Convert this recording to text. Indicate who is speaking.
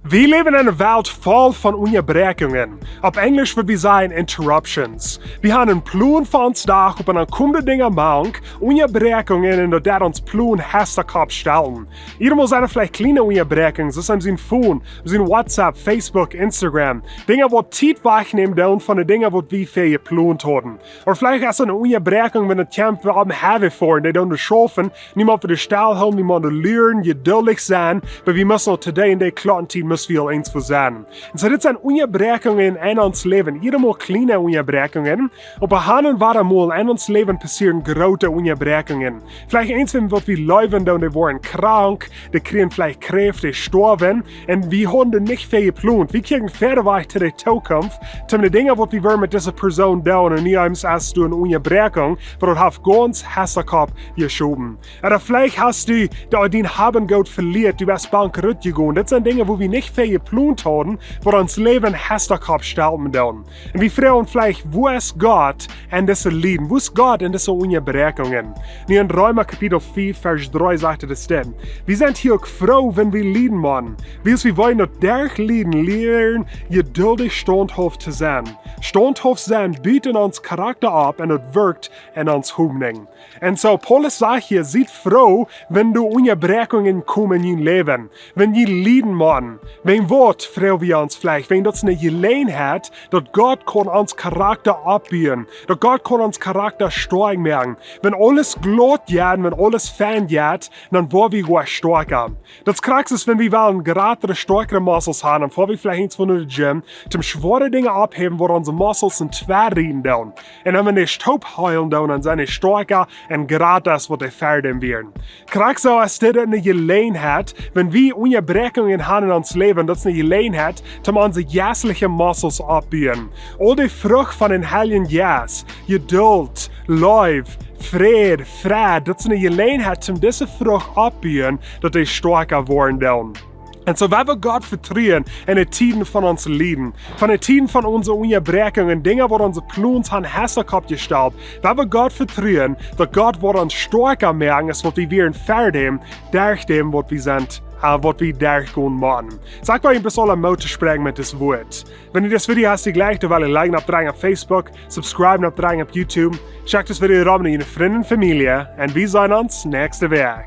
Speaker 1: Wir leben in einer Welt voll von Unterbrechungen. Auf Englisch würde wir sagen Interruptions. Wir haben einen Plan für uns da, ob man kommende Dinge macht, Unterbrechungen, und dat uns Plan hast Kopf stellen. Jeder sind vielleicht kleine Unterbrechungen, das sind sein Phone, sein WhatsApp, Facebook, Instagram. Dinge, die Zeit wegnehmen von den Dingen, die wir für geplant haben. Oder vielleicht ist es eine Unterbrechung, wenn ein Camp wir haben vor, die dann schaffen, niemand für die Stelle haben, niemand lernen, geduldig sein, aber wir müssen auch today in der kleinen Zeit müssen wir eins für sein. Und so, das sind Unterbrechungen in uns Leben. Jeder mal kleine Unterbrechungen, aber haben wir mal in uns Leben passieren große Unterbrechungen. Vielleicht eins, wenn wir leben, dann die waren krank, die kriegen vielleicht Kräfte, sterben, und wir haben nicht viel geplant. Wir kriegen Pferdeweg zu der Zukunft, zu den Dingen, die wir mit dieser Person tun, und nie hast du eine Unterbrechung, wo du auf ganz Hasserkopf geschoben. Oder vielleicht hast du dein Habengeld verliert, du bist bankrott gegangen. Das sind Dinge, wo wir nicht viel geplant haben, wo uns Leben Hasserkopf stellen tun. Und wir fragen vielleicht, wo ist Gott in diesen Lieden? Wo ist Gott in diesen Unterbrechungen? Hier in Römer Kapitel 4, Vers 3 sagt das denn. Wir sind hier auch froh, wenn wir lieden machen. Wir wollen durch durch Lieden lernen, geduldig standhaft zu sein. Standhaft sein bietet uns Charakter ab und es wirkt in uns Hoffnung. Und so, Paulus sagt hier, seid froh, wenn du Unterbrechungen kommen in Leben. Wenn die Lieden machen. Wenn Wort freuen wir uns vielleicht. Wenn das eine Gelegenheit, dass Gott kann uns Charakter abbieten. Dass Gott kann uns Charakter stark machen. Wenn alles glatt geht, wenn alles fein geht, dann wollen wir gut stärker. Das Krax ist, wenn wir wollen gerade stärkere Muscles haben, dann wollen wir vielleicht eins von der Gym, zum schwere Dinge abheben, wo unsere Muscles in zwei reden down. Und wenn wir den Staub heilen down, dann sind wir stärker und gerade das, was wir fertig werden. Krax ist das eine Gelegenheit, wenn wir Unterbrechungen haben in uns Leben, das ist eine Gelegenheit, um unsere jässlichen Muscles abbieten. All die Frucht von den Heiligen Jas, Geduld, Liebe, Friede, das ist eine Gelegenheit, um diese Frucht abbieten, dass die stärker werden. Und so, wenn wir Gott vertrauen in den Tiden von uns Leben, von den Tiden von unseren Unterbrechungen, Dinge, wo unsere Plans haben Hasserkopf gestellt, wenn wir Gott vertrauen, dass Gott wird uns stärker machen, als was wir fertig durch dem, was wir sind, was wir durchgehen machen. Sag mal, ein bisschen am Mut sprechen mit das Wort. Wenn du das Video hast, gleich, du willst liken auf Facebook, subscriben auf YouTube, check das Video rum in deine Freunde und Familie, und wir sehen uns nächste Woche.